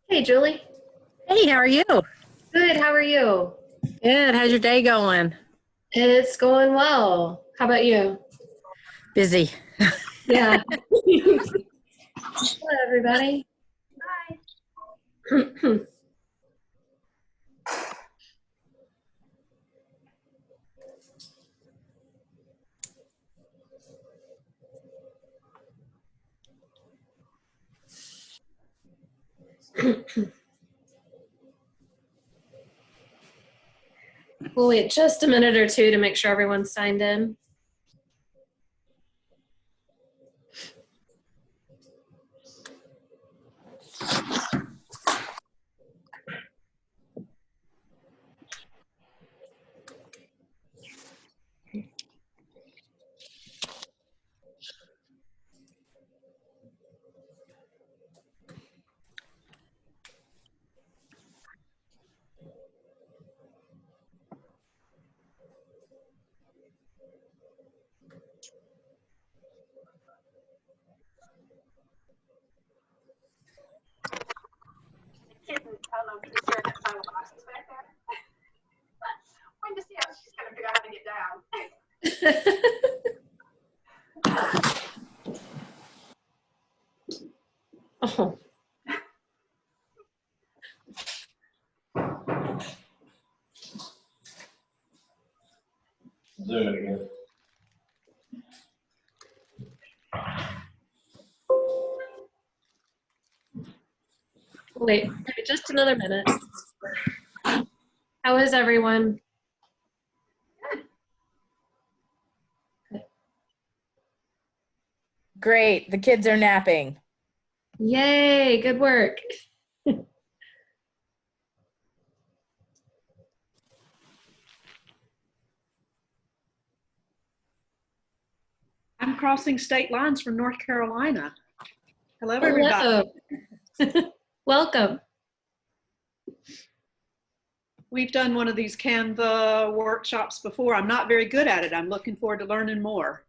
Hey, Julie. Hey, how are you? Good. How are you? Good. How's your day going? It's going well. How about you? Busy. Yeah. Hello, everybody. Hi. We'll wait just a minute or two to make sure everyone's signed in. I don't know if you hear that final boxes back there. Waiting to see how she's going to figure out how to get down. Oh. Do it again. Wait, maybe just another minute. How is everyone? Great. The kids are napping. Yay, good work. I'm crossing state lines from North Carolina. Hello, everybody. Hello. Welcome. We've done one of these Canva workshops before. I'm not very good at it. I'm looking forward to learning more.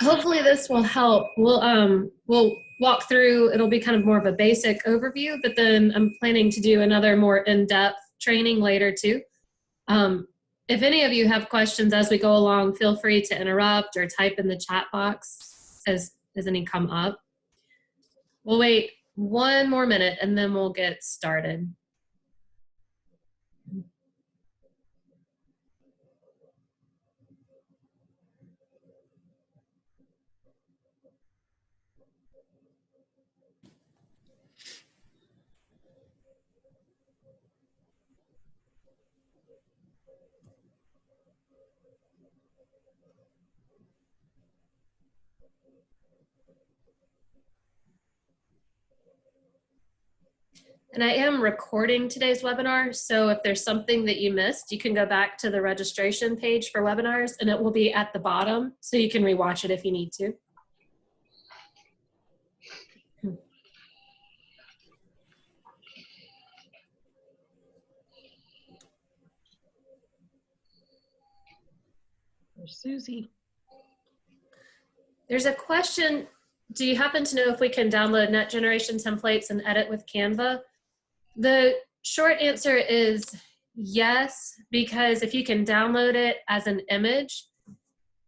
Hopefully this will help. We'll walk through, it'll be kind of more of a basic overview, but then I'm planning to do another more in-depth training later too. If any of you have questions as we go along, feel free to interrupt or type in the chat box as any come up. We'll wait one more minute and then we'll get started. And I am recording today's webinar, so if there's something that you missed, you can go back to the registration page for webinars and it will be at the bottom, so you can rewatch it if you need to. There's Susie. There's a question, do you happen to know if we can download net generation templates and edit with Canva? The short answer is yes, because if you can download it as an image,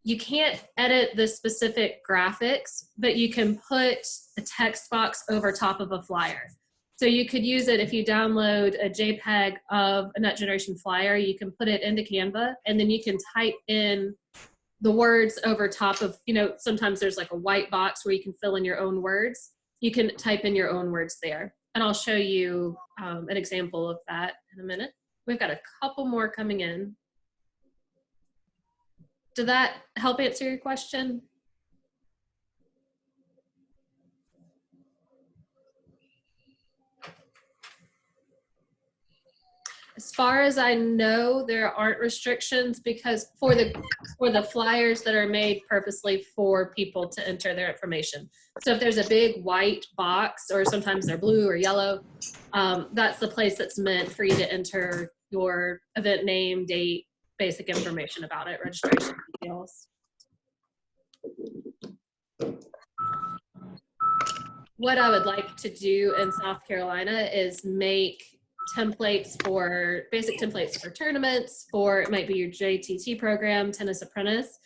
you can't edit the specific graphics, but you can put a text box over top of a flyer. So you could use it if you download a JPEG of a net generation flyer, you can put it into Canva and then you can type in the words over top of, you know, sometimes there's like a white box where you can fill in your own words. You can type in your own words there. And I'll show you an example of that in a minute. We've got a couple more coming in. Did that help answer your question? As far as I know, there aren't restrictions because for the flyers that are made purposely for people to enter their information. So if there's a big white box, or sometimes they're blue or yellow, that's the place that's meant for you to enter your event name, date, basic information about it, registration details. What I would like to do in South Carolina is make templates for basic templates for tournaments, for it might be your JTT program, tennis apprentice,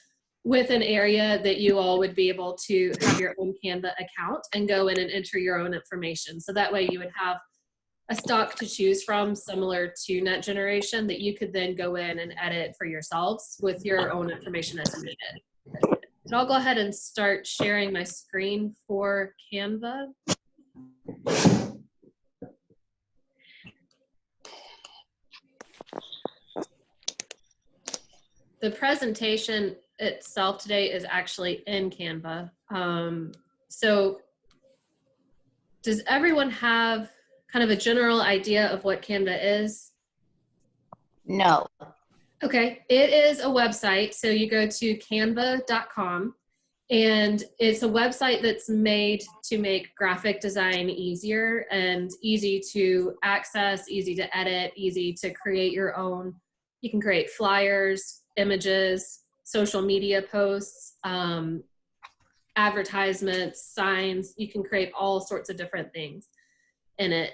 with an area that you all would be able to have your own Canva account and go in and enter your own information. So that way you would have a stock to choose from similar to Net Generation that you could then go in and edit for yourselves with your own information as needed. So I'll go ahead and start sharing my screen for Canva. The presentation itself today is actually in Canva. So does everyone have kind of a general idea of what Canva is? No. Okay, it is a website. So you go to canva.com, and it's a website that's made to make graphic design easier and easy to access, easy to edit, easy to create your own. You can create flyers, images, social media posts, advertisements, signs. You can create all sorts of different things in it.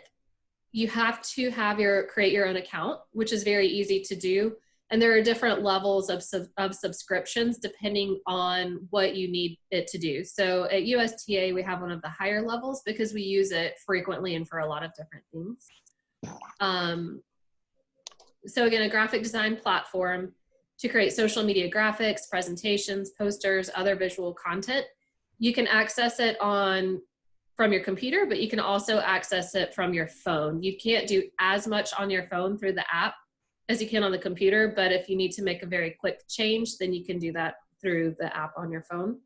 You have to have create your own account, which is very easy to do. And there are different levels of subscriptions depending on what you need it to do. So at USTA, we have one of the higher levels because we use it frequently and for a lot of different things. So again, a graphic design platform to create social media graphics, presentations, posters, other visual content. You can access it from your computer, but you can also access it from your phone. You can't do as much on your phone through the app as you can on the computer, but if you need to make a very quick change, then you can do that through the app on your phone.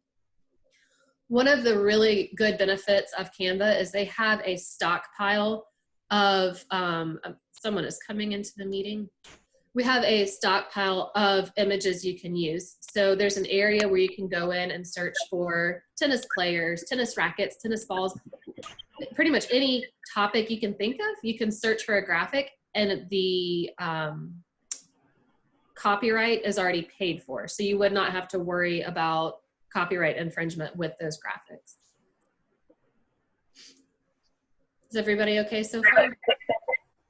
One of the really good benefits of Canva is they have a stockpile of, someone is coming into the meeting. We have a stockpile of images you can use. So there's an area where you can go in and search for tennis players, tennis rackets, tennis balls, pretty much any topic you can think of. You can search for a graphic, and the copyright is already paid for. So you would not have to worry about copyright infringement with those graphics. Is everybody okay so far?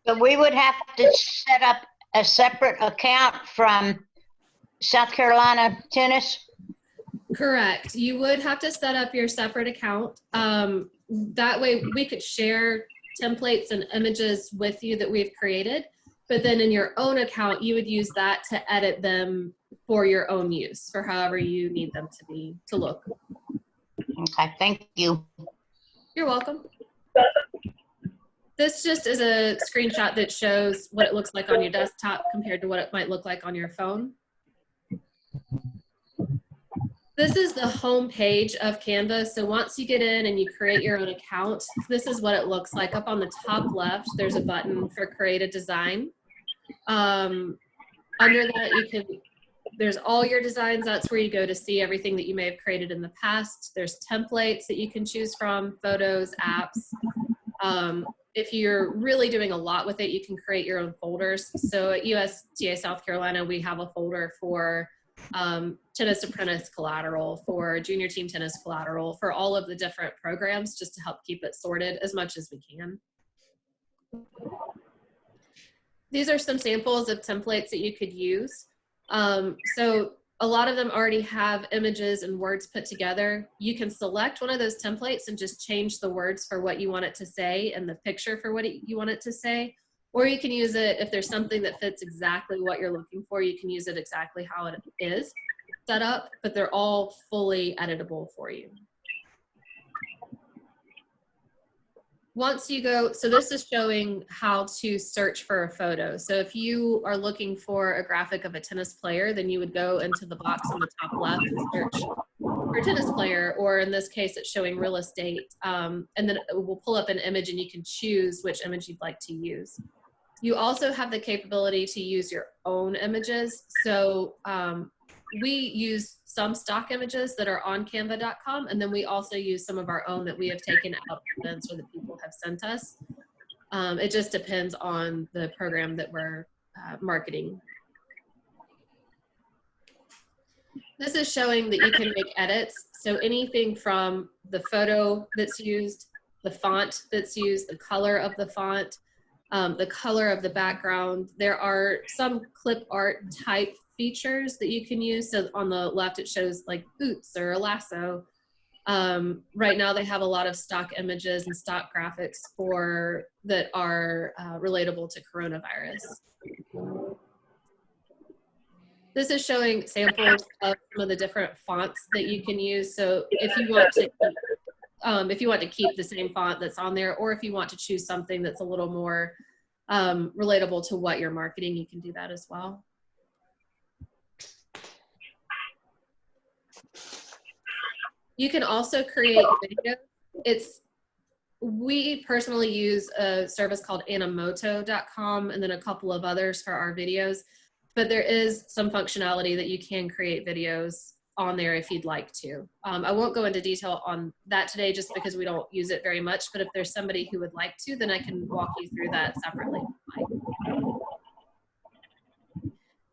So we would have to set up a separate account from South Carolina Tennis? Correct. You would have to set up your separate account. That way we could share templates and images with you that we've created, but then in your own account, you would use that to edit them for your own use, for however you need them to look. Okay, thank you. You're welcome. This just is a screenshot that shows what it looks like on your desktop compared to what it might look like on your phone. This is the home page of Canva. So once you get in and you create your own account, this is what it looks like. Up on the top left, there's a button for create a design. Under that, there's all your designs. That's where you go to see everything that you may have created in the past. There's templates that you can choose from, photos, apps. If you're really doing a lot with it, you can create your own folders. So at USTA South Carolina, we have a folder for tennis apprentice collateral, for junior team tennis collateral, for all of the different programs, just to help keep it sorted as much as we can. These are some samples of templates that you could use. So a lot of them already have images and words put together. You can select one of those templates and just change the words for what you want it to say and the picture for what you want it to say. Or you can use it, if there's something that fits exactly what you're looking for, you can use it exactly how it is set up, but they're all fully editable for you. Once you go, so this is showing how to search for a photo. So if you are looking for a graphic of a tennis player, then you would go into the box on the top left and search for a tennis player, or in this case, it's showing real estate. And then it will pull up an image and you can choose which image you'd like to use. You also have the capability to use your own images. So we use some stock images that are on canva.com, and then we also use some of our own that we have taken out of events or that people have sent us. It just depends on the program that we're marketing. This is showing that you can make edits. So anything from the photo that's used, the font that's used, the color of the font, the color of the background. There are some clip art type features that you can use. So on the left, it shows like boots or a lasso. Right now they have a lot of stock images and stock graphics that are relatable to coronavirus. This is showing samples of some of the different fonts that you can use. So if you want to keep the same font that's on there, or if you want to choose something that's a little more relatable to what you're marketing, you can do that as well. You can also create videos. We personally use a service called animoto.com and then a couple of others for our videos, but there is some functionality that you can create videos on there if you'd like to. I won't go into detail on that today just because we don't use it very much, but if there's somebody who would like to, then I can walk you through that separately.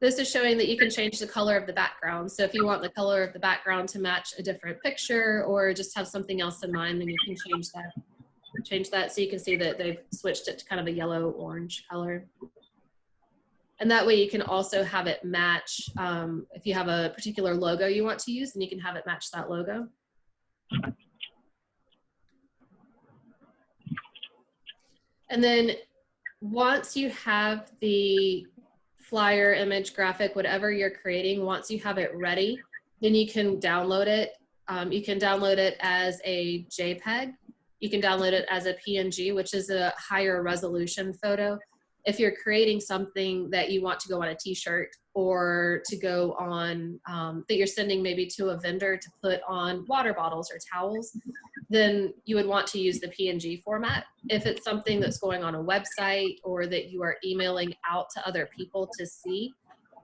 This is showing that you can change the color of the background. So if you want the color of the background to match a different picture or just have something else in mind, then you can change that so you can see that they've switched it to kind of a yellow-orange color. And that way you can also have it match, if you have a particular logo you want to use, then you can have it match that logo. And then once you have the flyer, image, graphic, whatever you're creating, once you have it ready, then you can download it. You can download it as a JPEG. You can download it as a PNG, which is a higher resolution photo. If you're creating something that you want to go on a t-shirt or to go on, that you're sending maybe to a vendor to put on water bottles or towels, then you would want to use the PNG format. If it's something that's going on a website or that you are emailing out to other people to see,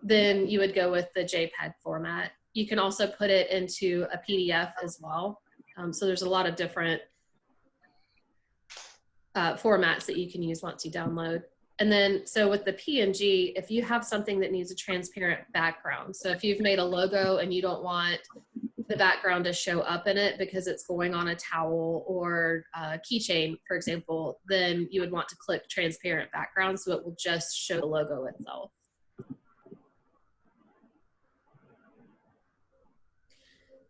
then you would go with the JPEG format. You can also put it into a PDF as well. So there's a lot of different formats that you can use once you download. And then, so with the PNG, if you have something that needs a transparent background, so if you've made a logo and you don't want the background to show up in it because it's going on a towel or a keychain, for example, then you would want to click transparent background so it will just show the logo itself.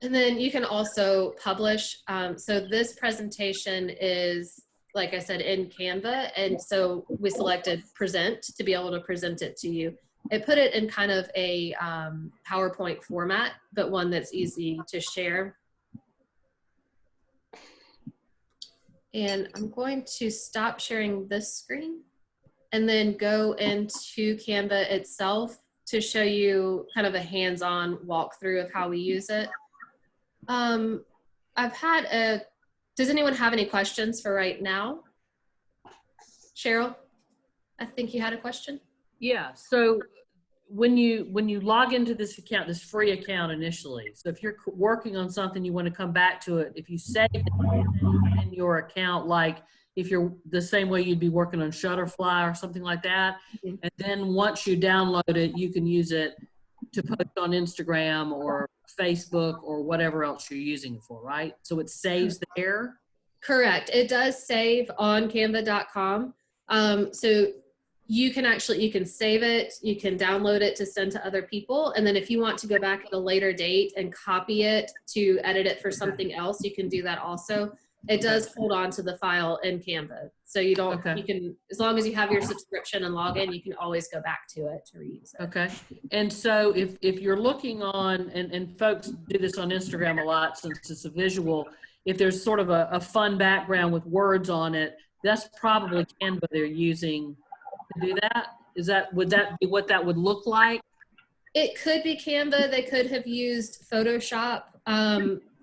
And then you can also publish. So this presentation is, like I said, in Canva. And so we selected present to be able to present it to you. It put it in kind of a PowerPoint format, but one that's easy to share. And I'm going to stop sharing this screen and then go into Canva itself to show you kind of a hands-on walkthrough of how we use it. Does anyone have any questions for right now? Cheryl, I think you had a question. Yeah, so when you log into this account, this free account initially, so if you're working on something, you want to come back to it, if you save it in your account, like if you're the same way you'd be working on Shutterfly or something like that, and then once you download it, you can use it to post on Instagram or Facebook or whatever else you're using it for, right? So it saves there? Correct. It does save on canva.com. So you can save it, you can download it to send to other people. And then if you want to go back at a later date and copy it to edit it for something else, you can do that also. It does hold on to the file in Canva. So you don't, you can, as long as you have your subscription and login, you can always go back to it to reuse it. Okay. And so if you're looking on, and folks do this on Instagram a lot since it's a visual, if there's sort of a fun background with words on it, that's probably Canva they're using to do that. Would that be what that would look like? It could be Canva. They could have used Photoshop.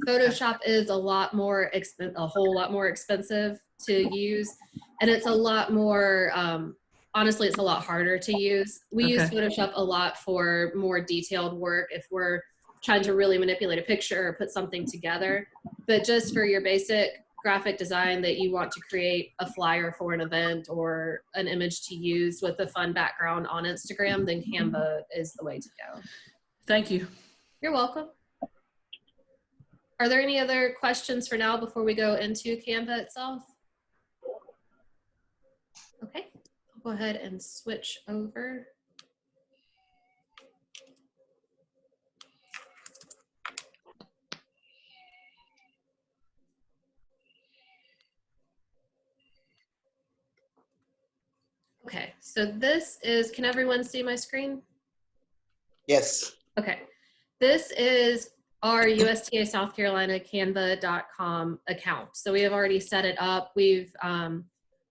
Photoshop is a whole lot more expensive to use, and it's a lot more honestly, it's a lot harder to use. We use Okay. Photoshop a lot for more detailed work if we're trying to really manipulate a picture or put something together. But just for your basic graphic design that you want to create a flyer for an event or an image to use with a fun background on Instagram, then Canva is the way to go. Thank you. You're welcome. Are there any other questions for now before we go into Canva itself? Okay, I'll go ahead and switch over. Okay, so this is, can everyone see my screen? Yes. Okay, this is our USTA South Carolina Canva.com account. So we have already set it up. We've,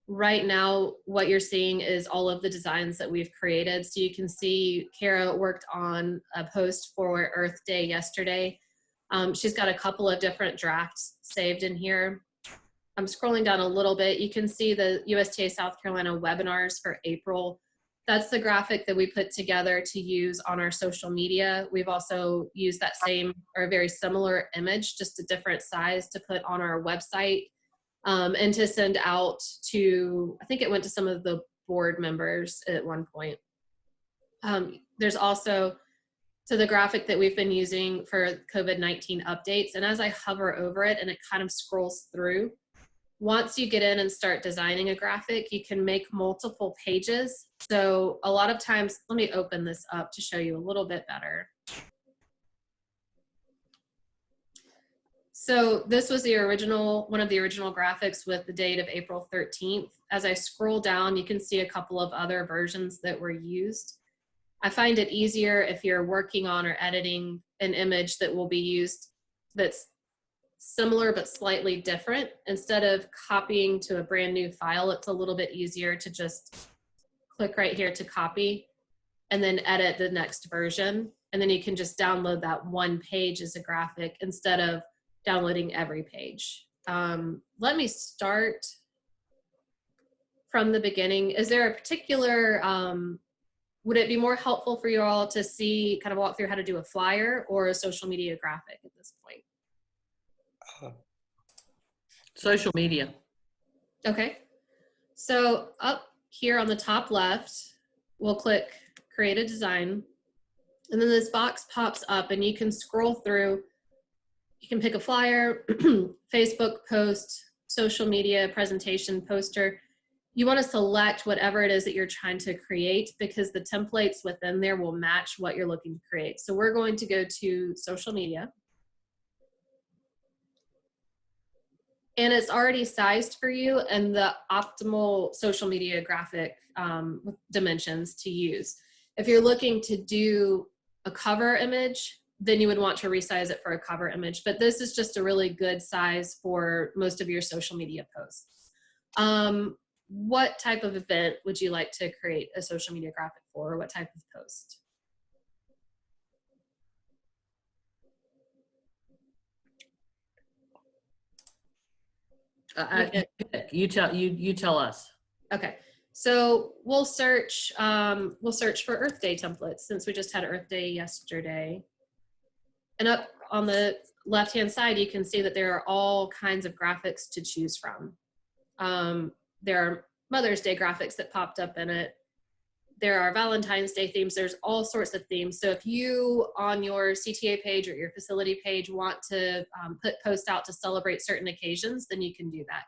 right now, what you're seeing is all of the designs that we've created. So you can see Kara worked on a post for Earth Day yesterday. She's got a couple of different drafts saved in here. I'm scrolling down a little bit. You can see the USTA South Carolina webinars for April. That's the graphic that we put together to use on our social media. We've also used that same or a very similar image, just a different size, to put on our website and to send out to, I think it went to some of the board members at one point. There's also, so the graphic that we've been using for COVID-19 updates, and as I hover over it and it kind of scrolls through, once you get in and start designing a graphic, you can make multiple pages. So a lot of times, let me open this up to show you a little bit better. So this was the original, one of the original graphics with the date of April 13th. As I scroll down, you can see a couple of other versions that were used. I find it easier if you're working on or editing an image that will be used that's similar but slightly different. Instead of copying to a brand new file, it's a little bit easier to just click right here to copy and then edit the next version. And then you can just download that one page as a graphic instead of downloading every page. Let me start from the beginning. Is there a particular, would it be more helpful for you all to see, kind of walk through how to do a flyer or a social media graphic at this point? Social media. Okay, so up here on the top left, we'll click create a design, and then this box pops up and you can scroll through. You can pick a flyer, Facebook post, social media, presentation, poster. You want to select whatever it is that you're trying to create because the templates within there will match what you're looking to create. So we're going to go to social media. And it's already sized for you and the optimal social media graphic dimensions to use. If you're looking to do a cover image, then you would want to resize it for a cover image. But this is just a really good size for most of your social media posts. What type of event would you like to create a social media graphic for, or what type of post? You tell us. Okay, so we'll search for Earth Day templates since we just had Earth Day yesterday. And up on the left-hand side, you can see that there are all kinds of graphics to choose from. There are Mother's Day graphics that popped up in it. There are Valentine's Day themes. There's all sorts of themes. So if you on your CTA page or your facility page want to put posts out to celebrate certain occasions, then you can do that.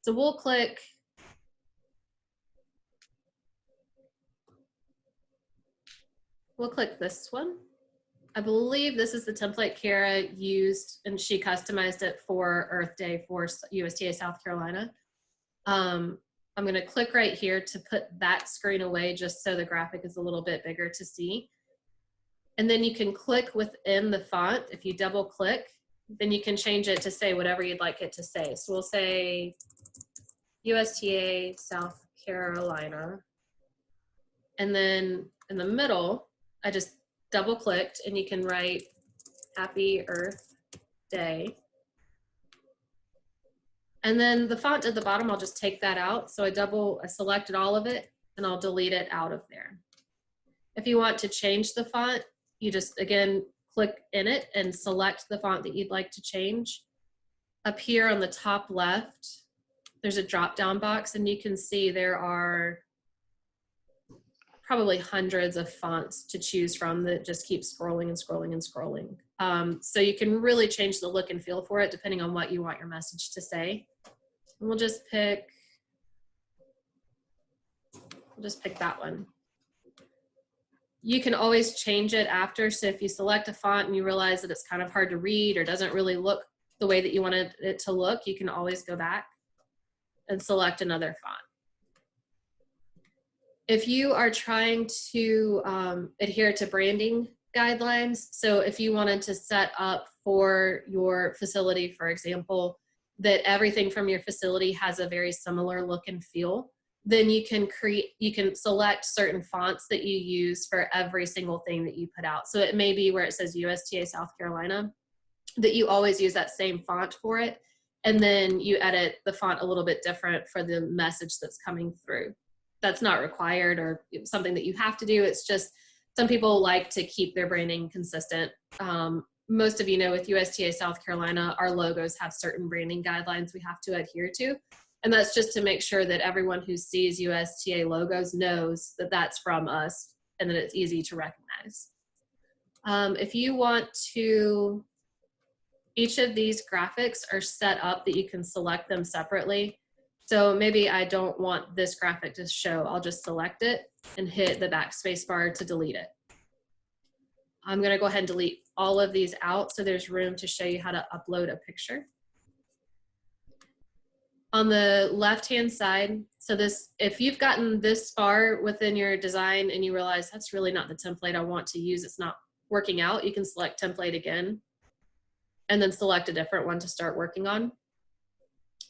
So we'll click this one. I believe this is the template Kara used and she customized it for Earth Day for USTA South Carolina. I'm going to click right here to put that screen away just so the graphic is a little bit bigger to see. And then you can click within the font. If you double click, then you can change it to say whatever you'd like it to say. So we'll say USTA South Carolina. And then in the middle, I just double clicked and you can write Happy Earth Day. And then the font at the bottom, I'll just take that out. So I selected all of it, and I'll delete it out of there. If you want to change the font, you just, again, click in it and select the font that you'd like to change. Up here on the top left, there's a drop-down box, and you can see there are probably hundreds of fonts to choose from that just keep scrolling and scrolling and scrolling. So you can really change the look and feel for it depending on what you want your message to say. And we'll just pick that one. You can always change it after. So if you select a font and you realize that it's kind of hard to read or doesn't really look the way that you wanted it to look, you can always go back and select another font. If you are trying to adhere to branding guidelines, so if you wanted to set up for your facility, for example, that everything from your facility has a very similar look and feel, then you can select certain fonts that you use for every single thing that you put out. So it may be where it says USTA South Carolina, that you always use that same font for it, and then you edit the font a little bit different for the message that's coming through. That's not required or something that you have to do. It's just some people like to keep their branding consistent. Most of you know with USTA South Carolina, our logos have certain branding guidelines we have to adhere to. And that's just to make sure that everyone who sees USTA logos knows that that's from us and that it's easy to recognize. If you want to, each of these graphics are set up that you can select them separately. So maybe I don't want this graphic to show. I'll just select it and hit the backspace bar to delete it. I'm going to go ahead and delete all of these out so there's room to show you how to upload a picture. On the left-hand side, so this, if you've gotten this far within your design and you realize that's really not the template I want to use, it's not working out, you can select template again and then select a different one to start working on.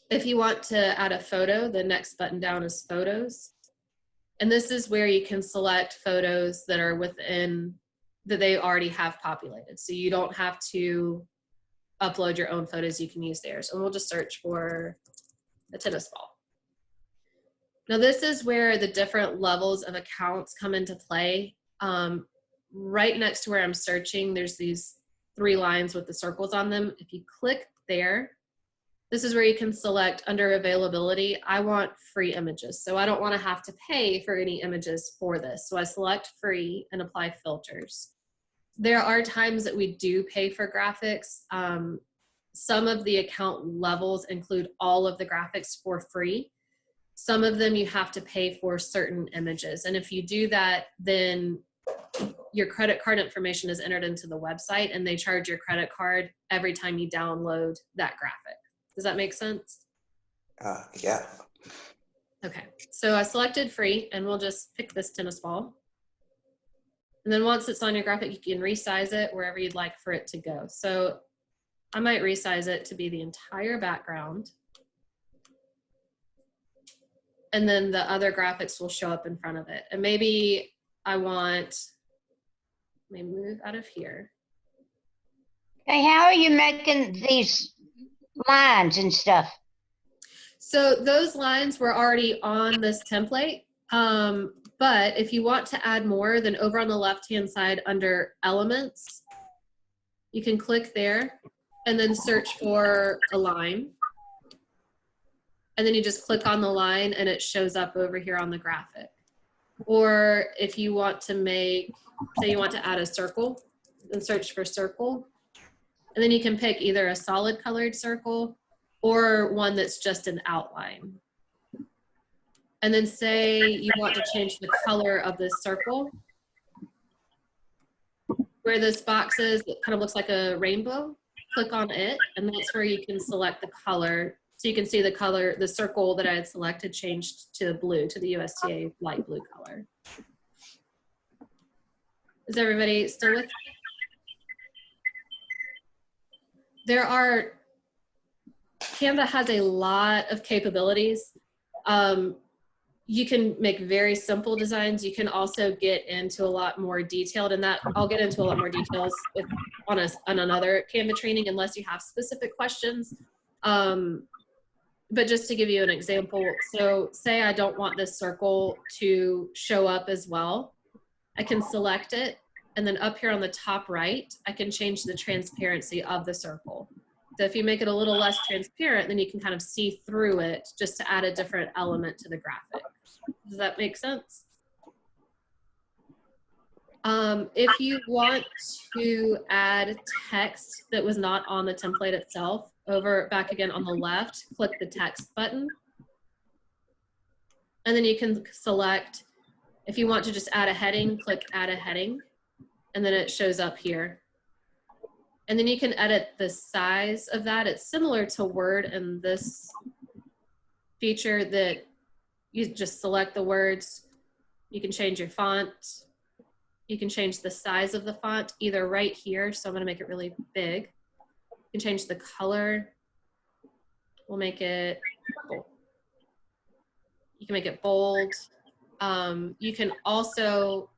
If you want to add a photo, the next button down is photos. And this is where you can select photos that are within, that they already have populated. So you don't have to upload your own photos, you can use theirs. And we'll just search for a tennis ball. Now this is where the different levels of accounts come into play. Right next to where I'm searching, there's these 3 lines with the circles on them. If you click there, this is where you can select under availability. I want free images. So I don't want to have to pay for any images for this. So I select free and apply filters. There are times that we do pay for graphics. Some of the account levels include all of the graphics for free. Some of them you have to pay for certain images. And if you do that, then your credit card information is entered into the website and they charge your credit card every time you download that graphic. Does that make sense? Yeah. Okay, so I selected free and we'll just pick this tennis ball. And then once it's on your graphic, you can resize it wherever you'd like for it to go. So I might resize it to be the entire background. And then the other graphics will show up in front of it. And maybe I want, let me move out of here. Hey, how are you making these lines and stuff? So those lines were already on this template. But if you want to add more, then over on the left-hand side under elements, you can click there and then search for a line. And then you just click on the line and it shows up over here on the graphic. Or if you want to make, say you want to add a circle, then search for circle. And then you can pick either a solid colored circle or one that's just an outline. And then say you want to change the color of this circle. Where this box is, it kind of looks like a rainbow. Click on it, and that's where you can select the color. So you can see the color, the circle that I had selected changed to blue, to the USTA light blue color. Is everybody still with me? There are, Canva has a lot of capabilities. You can make very simple designs. You can also get into a lot more detailed, and that I'll get into a lot more details on another Canva training unless you have specific questions. but just to give you an example, so say I don't want this circle to show up as well. I can select it, and then up here on the top right, I can change the transparency of the circle. So if you make it a little less transparent, then you can kind of see through it just to add a different element to the graphic. Does that make sense? If you want to add text that was not on the template itself, back again on the left, click the text button. And then you can select, if you want to just add a heading, click add a heading, and then it shows up here. And then you can edit the size of that. It's similar to Word and this feature that you just select the words. You can change your font. You can change the size of the font either right here. So I'm going to make it really big. You can change the color. We'll make it purple. You can make it bold. You can also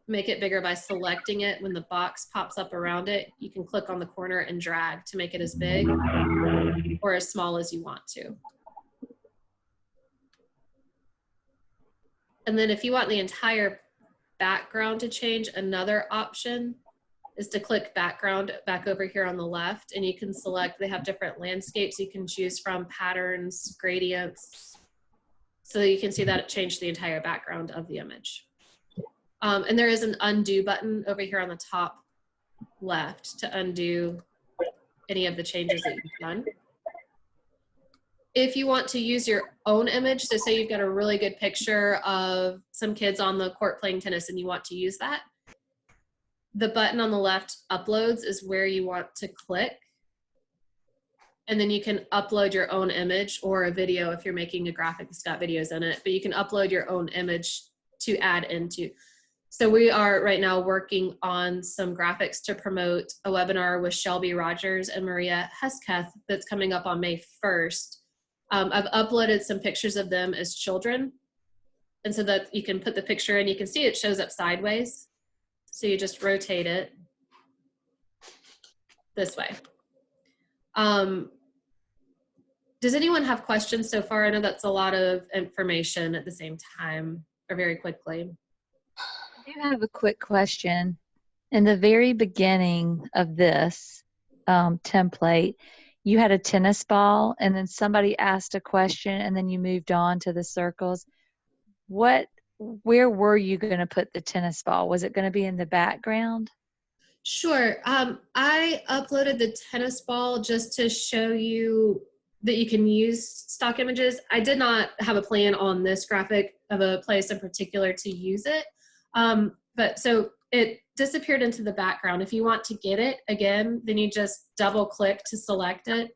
make it bigger by selecting it. When the box pops up around it, you can click on the corner and drag to make it as big or as small as you want to. And then if you want the entire background to change, another option is to click background back over here on the left, and you can select, they have different landscapes you can choose from, patterns, gradients, so you can see that it changed the entire background of the image. And there is an undo button over here on the top left to undo any of the changes that you've done. If you want to use your own image, so say you've got a really good picture of some kids on the court playing tennis and you want to use that, the button on the left, uploads, is where you want to click. And then you can upload your own image or a video if you're making a graphic that's got videos in it, but you can upload your own image to add into. So we are right now working on some graphics to promote a webinar with Shelby Rogers and Maria Hesketh that's coming up on May 1st. I've uploaded some pictures of them as children. And so that you can put the picture in, you can see it shows up sideways. So you just rotate it this way. Does anyone have questions so far? I know that's a lot of information at the same time, or very quickly. I do have a quick question. In the very beginning of this template, you had a tennis ball, and then somebody asked a question, and then you moved on to the circles. Where were you going to put the tennis ball? Was it going to be in the background? Sure. I uploaded the tennis ball just to show you that you can use stock images. I did not have a plan on this graphic of a place in particular to use it. But so it disappeared into the background. If you want to get it again, then you just double click to select it.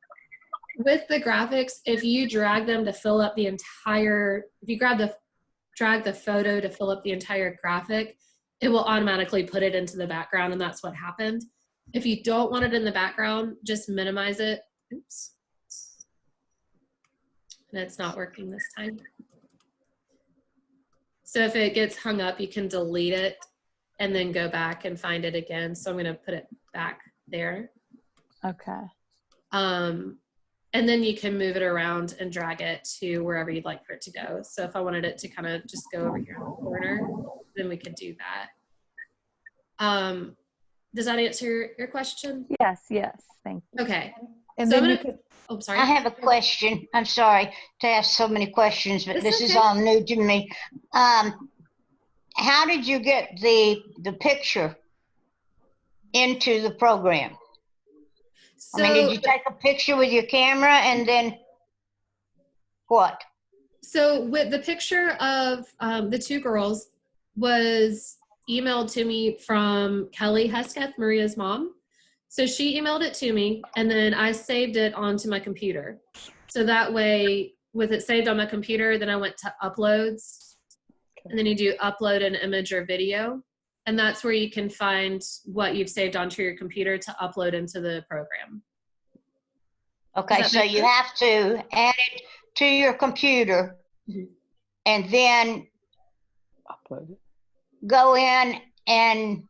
With the graphics, if you drag them to fill up the entire, if you drag the photo to fill up the entire graphic, it will automatically put it into the background, and that's what happened. If you don't want it in the background, just minimize it. Oops. And it's not working this time. So if it gets hung up, you can delete it and then go back and find it again. So I'm going to put it back there. Okay. And then you can move it around and drag it to wherever you'd like for it to go. So if I wanted it to kind of just go over here in the corner, then we could do that. Does that answer your question? Yes, thank you. Okay. And so then oh, sorry. I have a question. I'm sorry to ask so many questions, but It's this is okay. all new to me. How did you get the picture into the program? So, I mean, did you take a picture with your camera and then what? So with the picture of the two girls was emailed to me from Kelly Hesketh, Maria's mom. So she emailed it to me, and then I saved it onto my computer. So that way, with it saved on my computer, then I went to uploads, and then you do upload an image or video, and that's where you can find what you've saved onto your computer to upload into the program. Okay, so you have to add it to your computer and then Upload it. go in and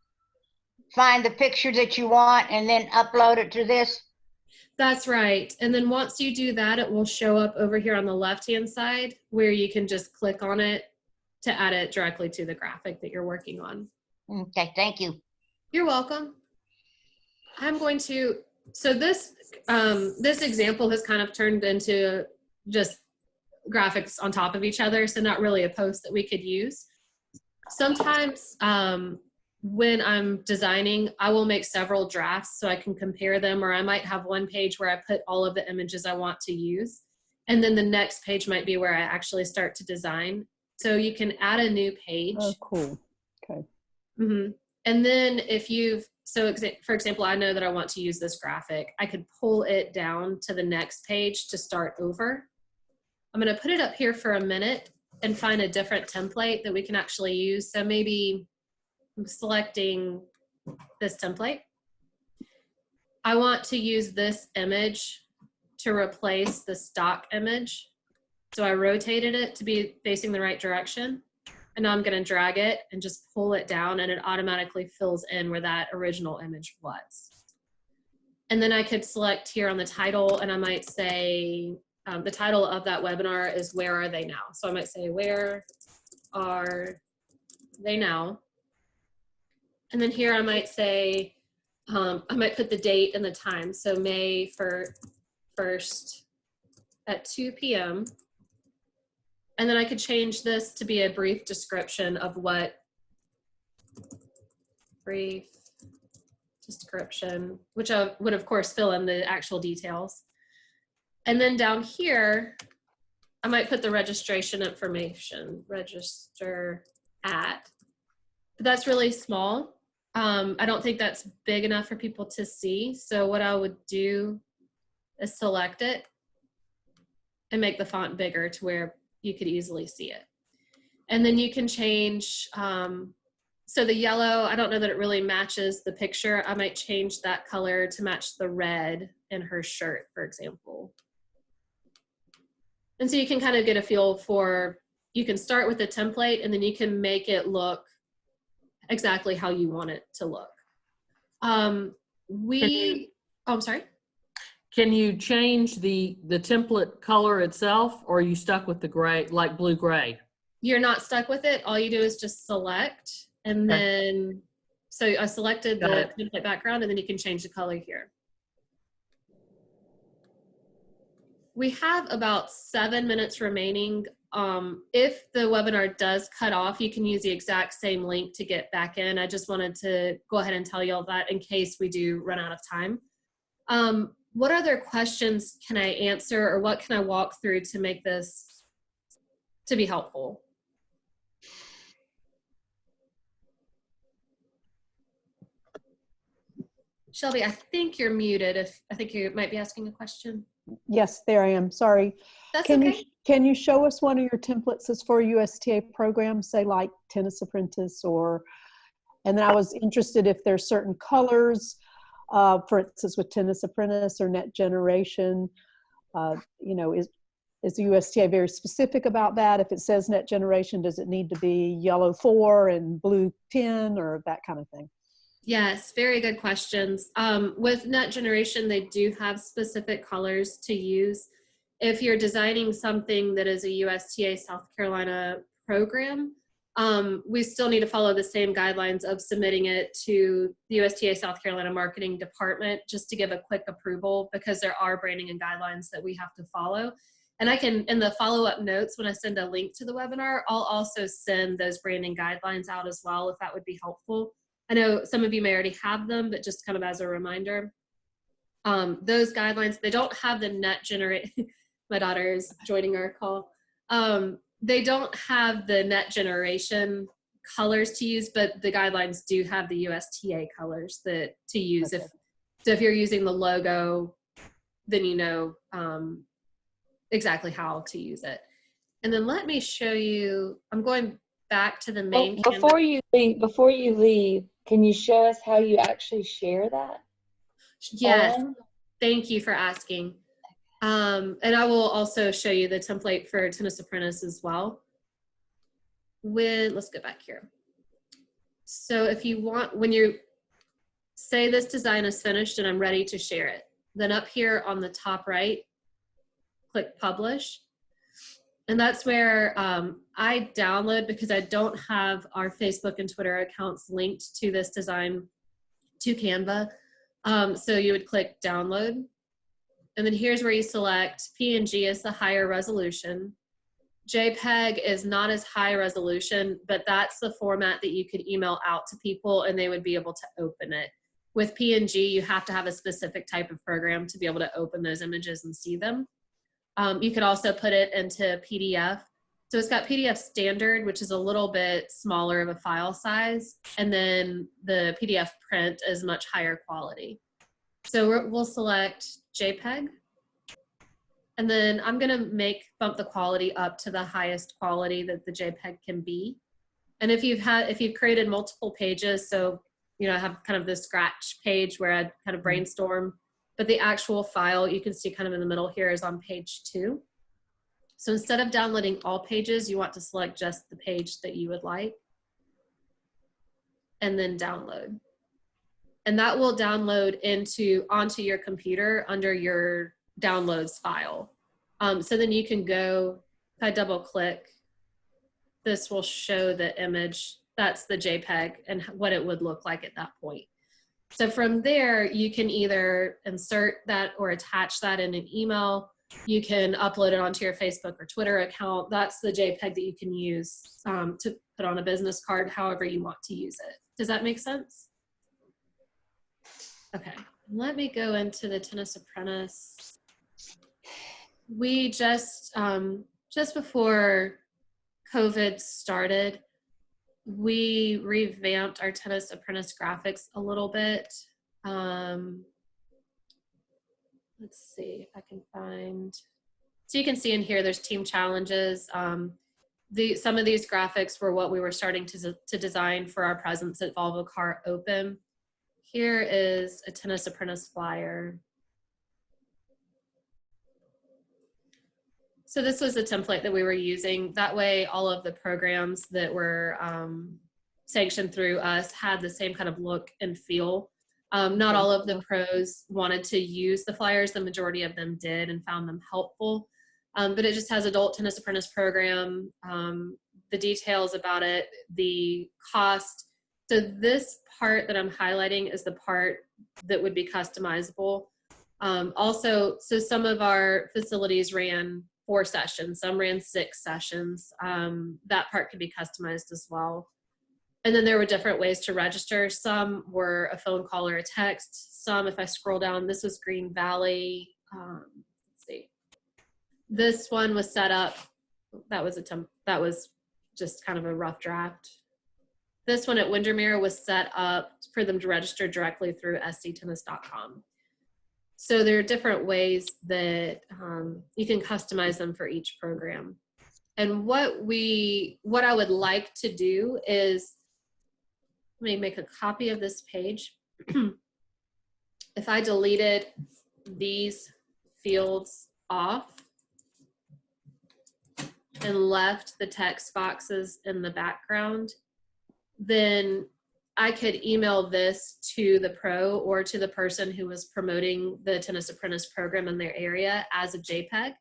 find the picture that you want and then upload it to this? That's right. And then once you do that, it will show up over here on the left-hand side where you can just click on it to add it directly to the graphic that you're working on. Okay, thank you. You're welcome. I'm going to, so this example has kind of turned into just graphics on top of each other, so not really a post that we could use. Sometimes when I'm designing, I will make several drafts so I can compare them, or I might have one page where I put all of the images I want to use, and then the next page might be where I actually start to design. So you can add a new page. Oh, cool. Okay. Mm-hmm. And then if you've, so for example, I know that I want to use this graphic. I could pull it down to the next page to start over. I'm going to put it up here for a minute and find a different template that we can actually use. So maybe I'm selecting this template. I want to use this image to replace the stock image. So I rotated it to be facing the right direction. And now I'm going to drag it and just pull it down, and it automatically fills in where that original image was. And then I could select here on the title, and I might say the title of that webinar is Where Are They Now? So I might say, Where Are They Now? And then here I might say, I might put the date and the time. So May 1st at 2 p.m. And then I could change this to be a brief description of what, brief description, which I would of course fill in the actual details. And then down here, I might put the registration information, register at, but that's really small. I don't think that's big enough for people to see. So what I would do is select it and make the font bigger to where you could easily see it. And then you can change, so the yellow, I don't know that it really matches the picture. I might change that color to match the red in her shirt, for example. And so you can kind of get a feel for, you can start with a template and then you can make it look exactly how you want it to look. I'm sorry. Can you change the template color itself, or are you stuck with the gray, like blue-gray? You're not stuck with it. All you do is just select, and then, so I selected the template background, and then you can change the color here. We have about 7 minutes remaining. If the webinar does cut off, you can use the exact same link to get back in. I just wanted to go ahead and tell you all that in case we do run out of time. What other questions can I answer, or what can I walk through to make this to be helpful? Shelby, I think you're muted. I think you might be asking a question. Yes, there I am. Sorry. That's Can okay. can you show us one of your templates that's for USTA programs, say like Tennis Apprentice, or, and then I was interested if there's certain colors, for instance, with Tennis Apprentice or Net Generation, you know, is the USTA very specific about that? If it says Net Generation, does it need to be yellow 4 and blue 10 or that kind of thing? Yes, very good questions. With Net Generation, they do have specific colors to use. If you're designing something that is a USTA South Carolina program, we still need to follow the same guidelines of submitting it to the USTA South Carolina Marketing Department just to give a quick approval, because there are branding and guidelines that we have to follow. And I can, in the follow-up notes, when I send a link to the webinar, I'll also send those branding guidelines out as well, if that would be helpful. I know some of you may already have them, but just kind of as a reminder, those guidelines, they don't have the net generation. My daughter is joining our call. They don't have the net generation colors to use, but the guidelines do have the USTA colors to use. Okay. If you're using the logo, then you know exactly how to use it. And then let me show you, I'm going back to the main. Before you leave, can you show us how you actually share that? Yes, thank you for asking. And I will also show you the template for Tennis Apprentice as well. Let's go back here. So if you want, when you say this design is finished and I'm ready to share it, Then up here on the top right, click publish. And that's where I download, because I don't have our Facebook and Twitter accounts linked to this design to Canva. So you would click download. And then here's where you select PNG is the higher resolution. JPEG is not as high resolution, but that's the format that you could email out to people and they would be able to open it. With PNG, you have to have a specific type of program to be able to open those images and see them. You could also put it into PDF. So it's got PDF standard, which is a little bit smaller of a file size. And then the PDF print is much higher quality. So we'll select JPEG. And then I'm gonna bump the quality up to the highest quality that the JPEG can be. And if you've created multiple pages, so, you know, I have kind of this scratch page where I kind of brainstorm, but the actual file you can see kind of in the middle here is on page 2. So instead of downloading all pages, you want to select just the page that you would like and then download. And that will download onto your computer under your downloads file. So then you can go, if I double click, this will show the image, that's the JPEG and what it would look like at that point. So from there, you can either insert that or attach that in an email. You can upload it onto your Facebook or Twitter account. That's the JPEG that you can use to put on a business card, however you want to use it. Does that make sense? Okay, let me go into the Tennis Apprentice. We just before COVID started, we revamped our Tennis Apprentice graphics a little bit. Let's see if I can find. So you can see in here, there's team challenges. Some of these graphics were what we were starting to design for our presence at Volvo Car Open. Here is a Tennis Apprentice flyer. So this was the template that we were using. That way, all of the programs that were sanctioned through us had the same kind of look and feel. Not all of the pros wanted to use the flyers. The majority of them did and found them helpful. But it just has adult tennis apprentice program, the details about it, the cost. So this part that I'm highlighting is the part that would be customizable. Also, so some of our facilities ran 4 sessions, some ran 6 sessions. That part could be customized as well. And then there were different ways to register. Some were a phone call or a text. Some, if I scroll down, this was Green Valley. Let's see. This one was set up. That was just kind of a rough draft. This one at Windermere was set up for them to register directly through sctennis.com. So there are different ways that you can customize them for each program. And what I would like to do is, let me make a copy of this page. If I deleted these fields off and left the text boxes in the background, then I could email this to the pro or to the person who was promoting the Tennis Apprentice program in their area as a JPEG.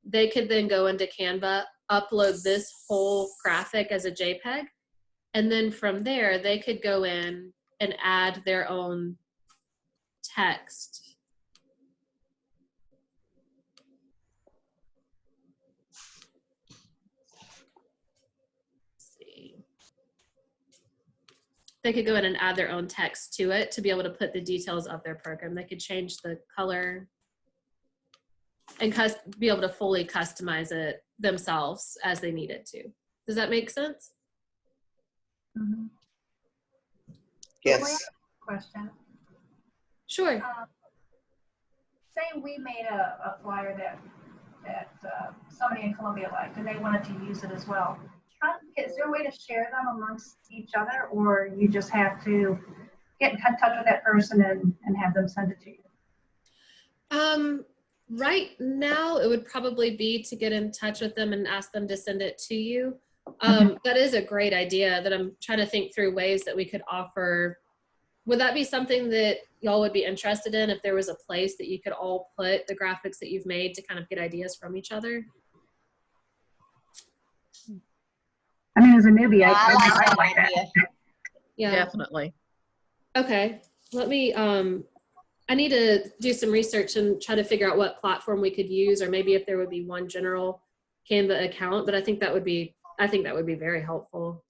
They could then go into Canva, upload this whole graphic as a JPEG, and then from there, they could go in and add their own text. Let's see. They could go in and add their own text to it to be able to put the details of their program. They could change the color and be able to fully customize it themselves as they needed to. Does that make sense? Mm-hmm. Yes. Question. Sure. Say we made a flyer that somebody in Columbia liked and they wanted to use it as well. Is there a way to share them amongst each other, or you just have to get in touch with that person and have them send it to you? Right now, it would probably be to get in touch with them and ask them to send it to you. That is a great idea that I'm trying to think through ways that we could offer Would that be something that y'all would be interested in if there was a place that you could all put the graphics that you've made to kind of get ideas from each other? I mean, as a newbie, Yeah, I like that like that. idea. Yeah. Definitely. Okay. Let me, I need to do some research and try to figure out what platform we could use, or maybe if there would be one general Canva account, but I think that would be very helpful.